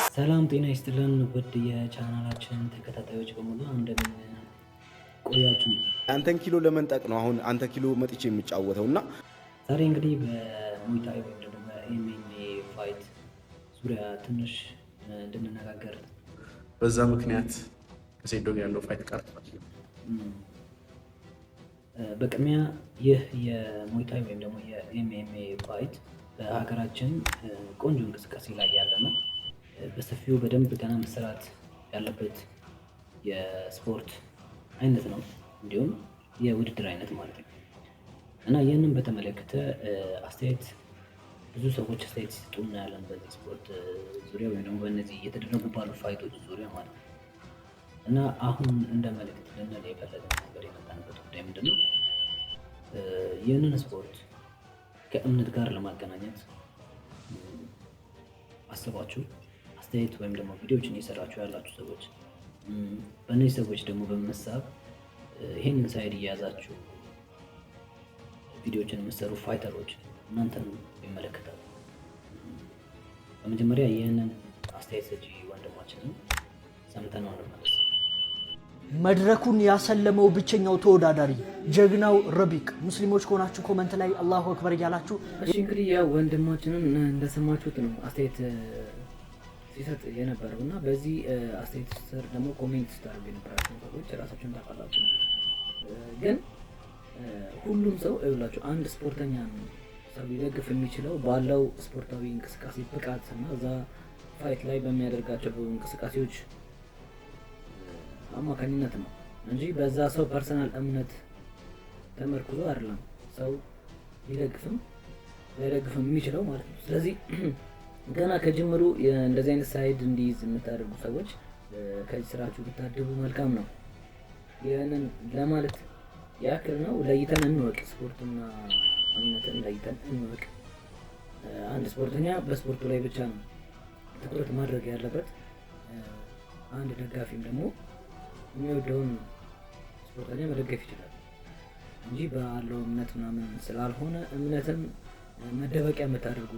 ሰላም ጤና ይስጥልን ውድ የቻናላችን ተከታታዮች በሙሉ እንደምን ቆያችሁ? አንተን ኪሎ ለመንጠቅ ነው አሁን አንተ ኪሎ መጥቼ የሚጫወተውና ዛሬ እንግዲህ በሙይታይ ወይም ደግሞ በኤምኤምኤ ፋይት ዙሪያ ትንሽ እንድንነጋገር በዛ ምክንያት ከሴዶ ጋር ያለው ፋይት ቀርቷል። በቅድሚያ ይህ የሙይታይ ወይም ደግሞ የኤምኤምኤ ፋይት በሀገራችን ቆንጆ እንቅስቃሴ ላይ ያለ ነው። በሰፊው በደንብ ገና መሰራት ያለበት የስፖርት አይነት ነው፣ እንዲሁም የውድድር አይነት ማለት ነው እና ይህንን በተመለከተ ብዙ ሰዎች አስተያየት ሲሰጡ እናያለን በዚህ ስፖርት ዙሪያ ወይም ደግሞ በእነዚህ እየተደረጉ ባሉ ፋይቶች ዙሪያ ማለት ነው እና አሁን እንደ መልእክት ልንል የፈለገው ነገር የመጣንበት ጉዳይ ምንድን ነው? ይህንን ስፖርት ከእምነት ጋር ለማገናኘት አስባችሁ አስተያየት ወይም ደግሞ ቪዲዮዎችን እየሰራችሁ ያላችሁ ሰዎች በእነዚህ ሰዎች ደግሞ በመሳብ ይህንን ሳይድ እየያዛችሁ ቪዲዮዎችን የምትሰሩ ፋይተሮች እናንተን ይመለከታሉ። በመጀመሪያ ይህንን አስተያየት ሰጪ ወንድማችንን ሰምተነው እንመለስ። መድረኩን ያሰለመው ብቸኛው ተወዳዳሪ ጀግናው ረቢቅ። ሙስሊሞች ከሆናችሁ ኮመንት ላይ አላሁ አክበር እያላችሁ እሺ። እንግዲህ ያው ወንድማችንን እንደሰማችሁት ነው አስተያየት ሲሰጥ የነበረው እና በዚህ አስተያየት ስር ደግሞ ኮሜንት ስታደርጉ የነበራችሁ ሰዎች ራሳችሁን ታውቃላችሁ። ግን ሁሉም ሰው ይኸውላችሁ አንድ ስፖርተኛ ሰው ሊደግፍ የሚችለው ባለው ስፖርታዊ እንቅስቃሴ ብቃት እና እዛ ፋይት ላይ በሚያደርጋቸው እንቅስቃሴዎች አማካኝነት ነው እንጂ በዛ ሰው ፐርሰናል እምነት ተመርኩዞ አይደለም ሰው ሊደግፍም ላይደግፍም የሚችለው ማለት ነው። ስለዚህ ገና ከጅምሩ እንደዚህ አይነት ሳይድ እንዲይዝ የምታደርጉ ሰዎች ከዚህ ስራችሁ ብታድቡ መልካም ነው። ይህንን ለማለት ያክል ነው። ለይተን እንወቅ፣ ስፖርትና እምነትን ለይተን እንወቅ። አንድ ስፖርተኛ በስፖርቱ ላይ ብቻ ነው ትኩረት ማድረግ ያለበት። አንድ ደጋፊም ደግሞ የሚወደውን ስፖርተኛ መደገፍ ይችላል እንጂ ባለው እምነት ምናምን ስላልሆነ እምነትን መደበቂያ የምታደርጉ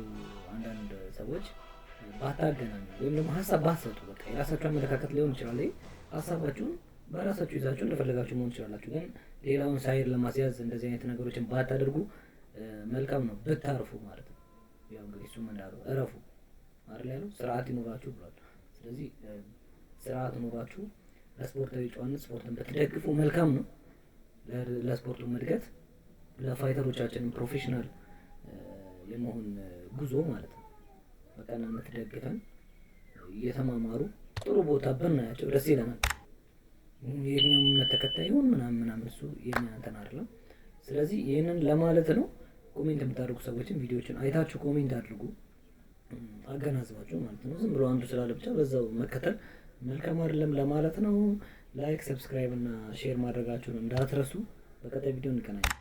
አንዳንድ ሰዎች ባታገናኙ ወይም ደግሞ ሀሳብ ባትሰጡ፣ በቃ የራሳችሁ አመለካከት ሊሆን ይችላል። ሀሳባችሁን በራሳችሁ ይዛችሁ እንደፈለጋችሁ መሆን ትችላላችሁ። ግን ሌላውን ሳይድ ለማስያዝ እንደዚህ አይነት ነገሮችን ባታደርጉ መልካም ነው፣ ብታርፉ ማለት ነው። ያው እንግዲህ እሱም እንዳለው እረፉ አይደል ያለው፣ ስርዓት ይኖራችሁ ብሏል። ስለዚህ ስርዓት ይኖራችሁ ለስፖርታዊ ጨዋነት ስፖርትን ብትደግፉ መልካም ነው። ለስፖርቱ እድገት ለፋይተሮቻችን ፕሮፌሽናል የመሆን ጉዞ ማለት ነው። በቀናነት ደግፈን እየተማማሩ ጥሩ ቦታ ብናያቸው ደስ ይለናል። የኛው እምነት ተከታይ ይሁን ምናምን እሱ የኛ እንትን አይደለም። ስለዚህ ይህንን ለማለት ነው። ኮሜንት የምታደርጉ ሰዎችን ቪዲዮዎችን አይታችሁ ኮሜንት አድርጉ፣ አገናዝባችሁ ማለት ነው። ዝም ብሎ አንዱ ስላለ ብቻ በዛው መከተል መልካም አይደለም ለማለት ነው። ላይክ፣ ሰብስክራይብ እና ሼር ማድረጋችሁን እንዳትረሱ። በቀጣይ ቪዲዮ እንገናኛለን።